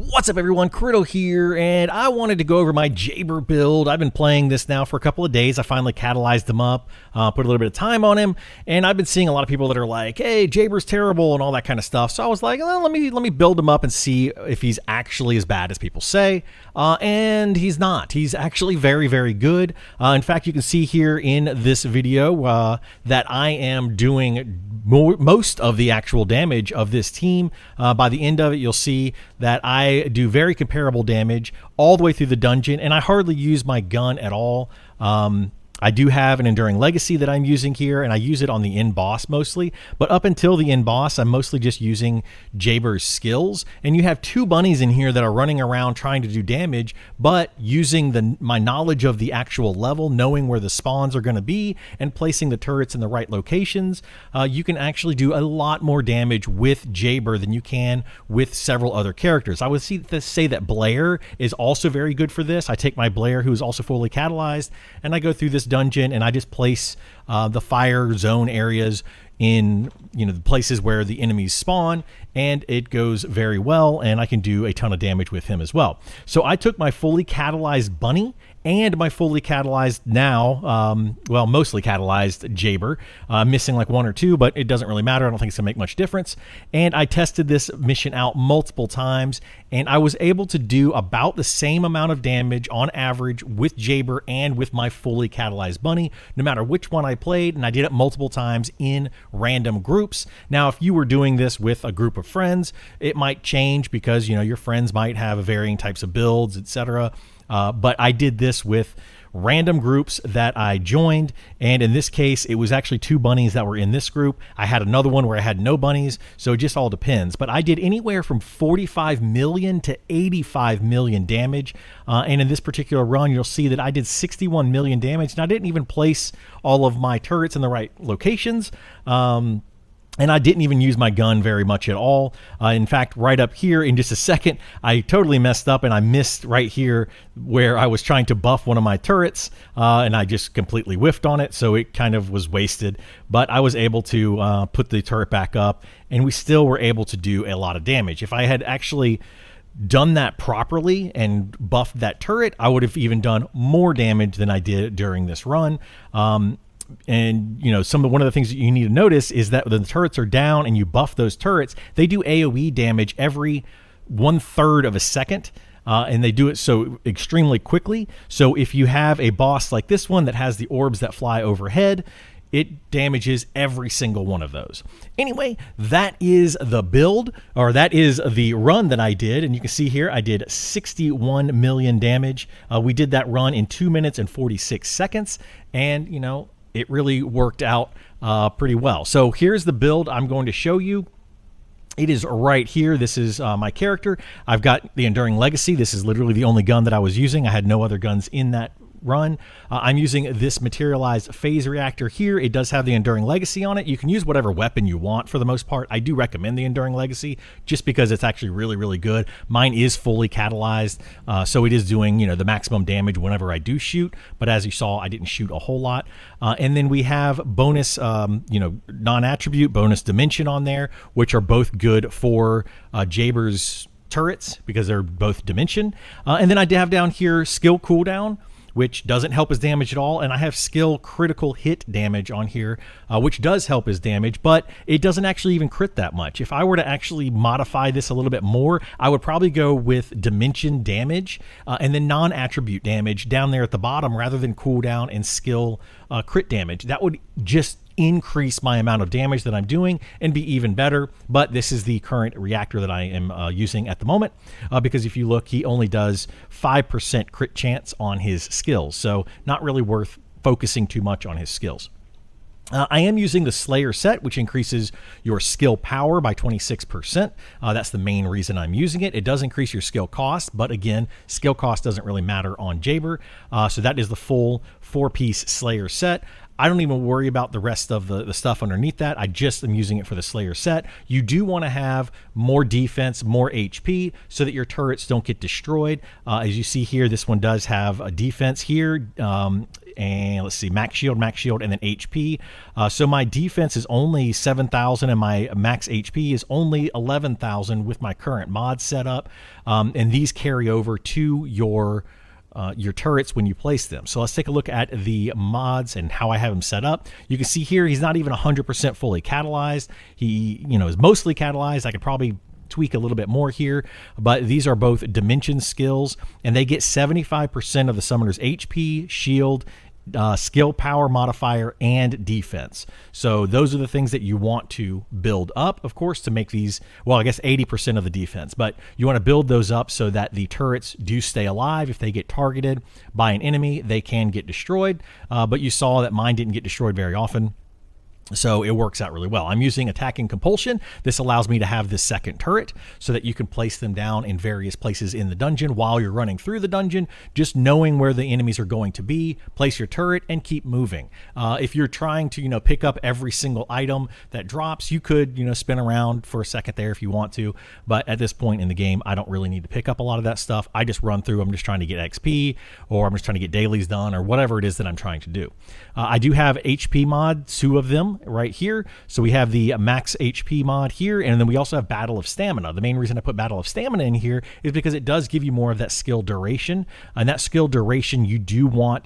What's up everyone, Criddle here, and I wanted to go over my Jayber build. I've been playing this now for a couple of days. I finally catalyzed him up, put a little bit of time on him, and I've been seeing a lot of people that are like, hey, Jayber's terrible and all that kind of stuff. So I was like, well, let me build him up and see if he's actually as bad as people say. And he's not. He's actually very, very good. In fact, you can see here in this video that I am doing most of the actual damage of this team. By the end of it, you'll see that I do very comparable damage all the way through the dungeon, and I hardly use my gun at all. I do have an Enduring Legacy that I'm using here, and I use it on the end boss mostly. But up until the end boss, I'm mostly just using Jayber's skills. And you have two bunnies in here that are running around trying to do damage, but using my knowledge of the actual level, knowing where the spawns are going to be, and placing the turrets in the right locations, you can actually do a lot more damage with Jayber than you can with several other characters. I would say that Blair is also very good for this. I take my Blair, who is also fully catalyzed, and I go through this dungeon and I just place the fire zone areas in the places where the enemies spawn, and it goes very well, and I can do a ton of damage with him as well. So I took my fully catalyzed bunny and my fully catalyzed well, mostly catalyzed Jayber, missing like one or two, but it doesn't really matter. I don't think it's gonna make much difference. And I tested this mission out multiple times, and I was able to do about the same amount of damage on average with Jayber and with my fully catalyzed bunny, no matter which one I played, and I did it multiple times in random groups. Now, if you were doing this with a group of friends, it might change because your friends might have varying types of builds, etc. But I did this with random groups that I joined, and in this case it was actually two bunnies that were in this group. I had another one where I had no bunnies, so it just all depends. But I did anywhere from 45 million to 85 million damage, and in this particular run you'll see that I did 61 million damage, and I didn't even place all of my turrets in the right locations. And I didn't even use my gun very much at all. In fact, right up here in just a second, I totally messed up and I missed right here where I was trying to buff one of my turrets, and I just completely whiffed on it, so it kind of was wasted. But I was able to put the turret back up, and we still were able to do a lot of damage. If I had actually done that properly and buffed that turret, I would have even done more damage than I did during this run. And one of the things that you need to notice is that when the turrets are down and you buff those turrets, they do AoE damage every 1/3 of a second, and they do it so extremely quickly. So if you have a boss like this one that has the orbs that fly overhead, it damages every single one of those. Anyway, that is the build, or that is the run that I did. And you can see here, I did 61 million damage. We did that run in 2 minutes and 46 seconds. And, it really worked out pretty well. So here's the build I'm going to show you. It is right here. This is my character. I've got the Enduring Legacy. This is literally the only gun that I was using. I had no other guns in that run. I'm using this materialized phase reactor here. It does have the Enduring Legacy on it. You can use whatever weapon you want for the most part. I do recommend the Enduring Legacy just because it's actually really, really good. Mine is fully catalyzed, so it is doing the maximum damage whenever I do shoot, but as you saw, I didn't shoot a whole lot. And then we have bonus non-attribute, bonus dimension on there, which are both good for Jayber's turrets because they're both dimension. And then I have down here skill cooldown, which doesn't help his damage at all, and I have skill critical hit damage on here, which does help his damage, but it doesn't actually even crit that much. If I were to actually modify this a little bit more, I would probably go with dimension damage and then non-attribute damage down there at the bottom rather than cooldown and skill crit damage. That would just increase my amount of damage that I'm doing and be even better. But this is the current reactor that I am using at the moment, because if you look, he only does 5% crit chance on his skills, so not really worth focusing too much on his skills. I am using the Slayer set, which increases your skill power by 26%. That's the main reason I'm using it. It does increase your skill cost, but again, skill cost doesn't really matter on Jayber. So that is the full 4-piece Slayer set. I don't even worry about the rest of the stuff underneath that. I just am using it for the Slayer set. You do want to have more defense, more HP, so that your turrets don't get destroyed. As you see here, this one does have a defense here, and let's see, max shield, and then HP. So my defense is only 7,000 and my max HP is only 11,000 with my current mod setup. And these carry over to your turrets when you place them. So let's take a look at the mods and how I have them set up. You can see here he's not even 100% fully catalyzed. He, is mostly catalyzed. I could probably tweak a little bit more here, but these are both dimension skills, and they get 75% of the summoner's HP, shield, skill power modifier, and defense. So those are the things that you want to build up, of course, to make these, well, I guess 80% of the defense, but you want to build those up so that the turrets do stay alive. If they get targeted by an enemy, they can get destroyed, but you saw that mine didn't get destroyed very often. So it works out really well. I'm using attacking compulsion. This allows me to have this second turret so that you can place them down in various places in the dungeon while you're running through the dungeon, just knowing where the enemies are going to be, place your turret and keep moving. If you're trying to, pick up every single item that drops, you could, spin around for a second there if you want to. But at this point in the game, I don't really need to pick up a lot of that stuff. I just run through. I'm just trying to get XP, or I'm just trying to get dailies done, or whatever it is that I'm trying to do. I do have HP mod, 2 of them right here. So we have the max HP mod here, and then we also have Battle of Stamina. The main reason I put Battle of Stamina in here is because it does give you more of that skill duration, and that skill duration you do want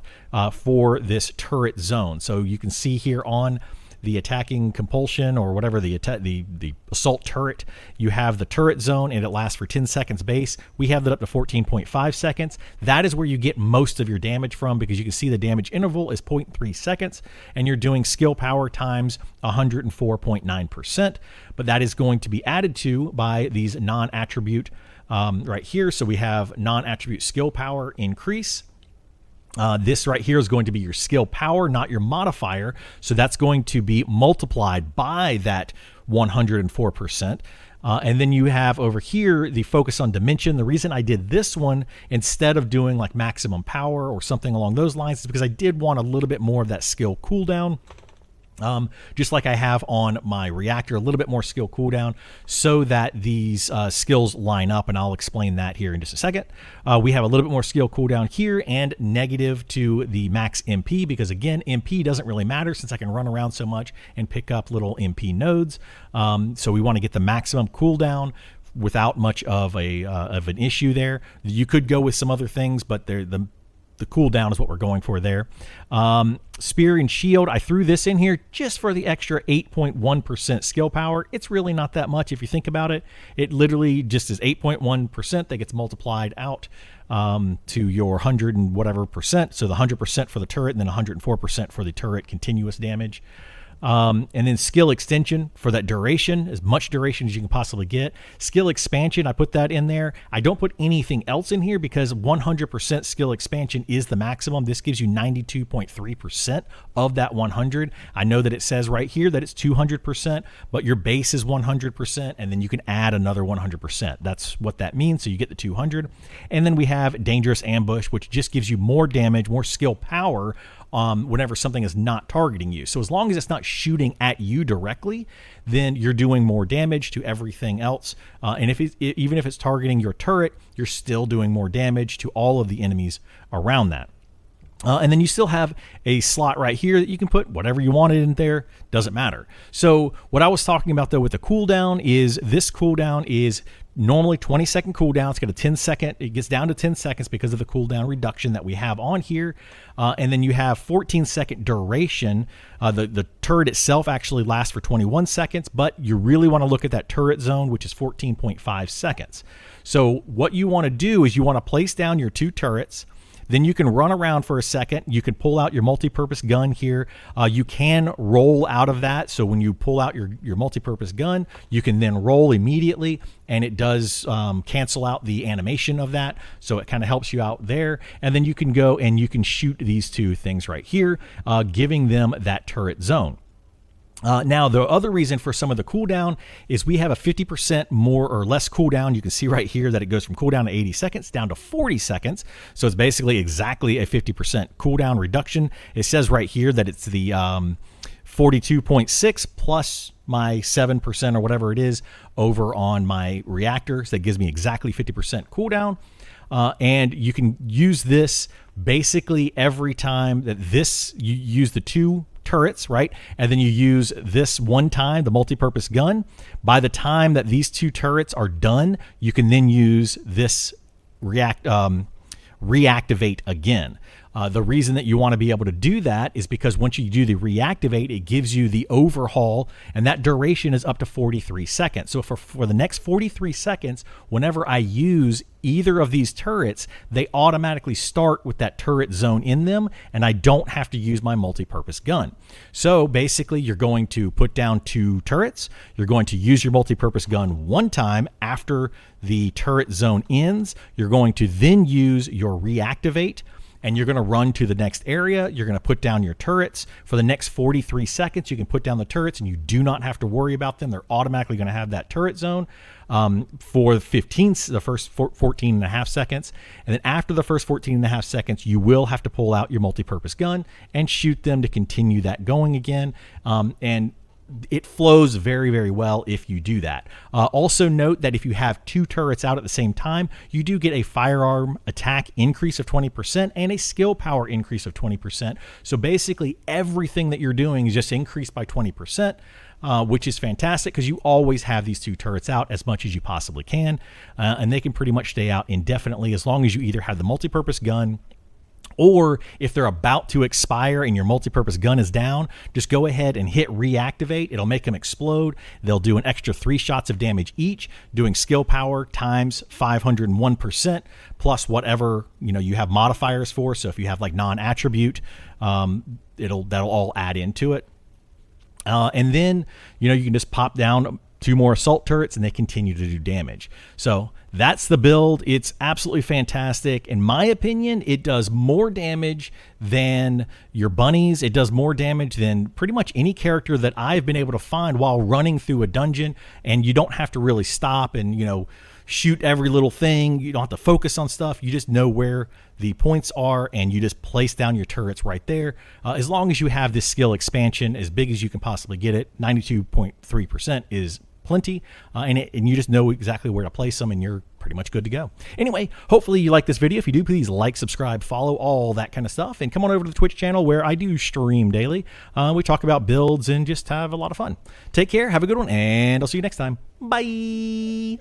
for this turret zone. So you can see here on the attacking compulsion, or whatever, the assault turret, you have the turret zone, and it lasts for 10 seconds base. We have that up to 14.5 seconds. That is where you get most of your damage from, because you can see the damage interval is 0.3 seconds, and you're doing skill power times 104.9%. But that is going to be added to by these non-attribute right here. So we have non-attribute skill power increase. This right here is going to be your skill power, not your modifier. So that's going to be multiplied by that 104%. And then you have over here the focus on dimension. The reason I did this one instead of doing like maximum power or something along those lines is because I did want a little bit more of that skill cooldown. Just like I have on my reactor, a little bit more skill cooldown so that these skills line up, and I'll explain that here in just a second. We have a little bit more skill cooldown here, and negative to the max MP, because again, MP doesn't really matter since I can run around so much and pick up little MP nodes. So we want to get the maximum cooldown without much of an issue there. You could go with some other things, but the cooldown is what we're going for there. Spear and shield, I threw this in here just for the extra 8.1% skill power. It's really not that much if you think about it. It literally just is 8.1% that gets multiplied out to your 100 and whatever percent. So the 100% for the turret, and then 104% for the turret continuous damage. And then skill extension for that duration, as much duration as you can possibly get. Skill expansion, I put that in there. I don't put anything else in here because 100% skill expansion is the maximum. This gives you 92.3% of that 100. I know that it says right here that it's 200%, but your base is 100%, and then you can add another 100%. That's what that means. So you get the 200. And then we have dangerous ambush, which just gives you more damage, more skill power whenever something is not targeting you. So as long as it's not shooting at you directly, then you're doing more damage to everything else. And even if it's targeting your turret, you're still doing more damage to all of the enemies around that. And then you still have a slot right here that you can put whatever you wanted in there. Doesn't matter. So what I was talking about though with the cooldown is this cooldown is normally 20-second cooldown. It's got a 10-second. It gets down to 10 seconds because of the cooldown reduction that we have on here. And then you have 14-second duration. The turret itself actually lasts for 21 seconds, but you really want to look at that turret zone, which is 14.5 seconds. So what you want to do is you want to place down your 2 turrets. Then you can run around for a second. You can pull out your multi-purpose gun here. You can roll out of that. So when you pull out your multi-purpose gun, you can then roll immediately, and it does cancel out the animation of that. So it kind of helps you out there. And then you can go and you can shoot these 2 things right here, giving them that turret zone. Now, the other reason for some of the cooldown is we have a 50% more or less cooldown. You can see right here that it goes from cooldown to 80 seconds down to 40 seconds. So it's basically exactly a 50% cooldown reduction. It says right here that it's the 42.6 plus my 7% or whatever it is over on my reactor. So that gives me exactly 50% cooldown. And you can use this basically every time that you use the 2 turrets, right? And then you use this one time, the multi-purpose gun. By the time that these 2 turrets are done, you can then use this reactivate again. The reason that you want to be able to do that is because once you do the reactivate, it gives you the overhaul, and that duration is up to 43 seconds. So for the next 43 seconds, whenever I use either of these turrets, they automatically start with that turret zone in them, and I don't have to use my multi-purpose gun. So basically, you're going to put down 2 turrets. You're going to use your multi-purpose gun one time after the turret zone ends. You're going to then use your reactivate, and you're going to run to the next area. You're going to put down your turrets. For the next 43 seconds, you can put down the turrets, and you do not have to worry about them. They're automatically going to have that turret zone for the first 14 and a half seconds. And then after the first 14 and a half seconds, you will have to pull out your multi-purpose gun and shoot them to continue that going again. And it flows very, very well if you do that. Also note that if you have 2 turrets out at the same time, you do get a firearm attack increase of 20% and a skill power increase of 20%. So basically everything that you're doing is just increased by 20%, which is fantastic because you always have these 2 turrets out as much as you possibly can. And they can pretty much stay out indefinitely as long as you either have the multi-purpose gun, or if they're about to expire and your multi-purpose gun is down, just go ahead and hit reactivate. It'll make them explode. They'll do an extra 3 shots of damage each, doing skill power times 501% plus whatever you have modifiers for. So if you have like non-attribute, that'll all add into it. And then you can just pop down 2 more assault turrets and they continue to do damage. So that's the build. It's absolutely fantastic. In my opinion, it does more damage than your bunnies. It does more damage than pretty much any character that I've been able to find while running through a dungeon, and you don't have to really stop and shoot every little thing. You don't have to focus on stuff. You just know where the points are and you just place down your turrets right there. As long as you have this skill expansion as big as you can possibly get it, 92.3% is plenty, and you just know exactly where to place them, and you're pretty much good to go. Anyway, hopefully you like this video. If you do, please like, subscribe, follow, all that kind of stuff, and come on over to the Twitch channel where I do stream daily. We talk about builds and just have a lot of fun. Take care, have a good one, and I'll see you next time. Bye.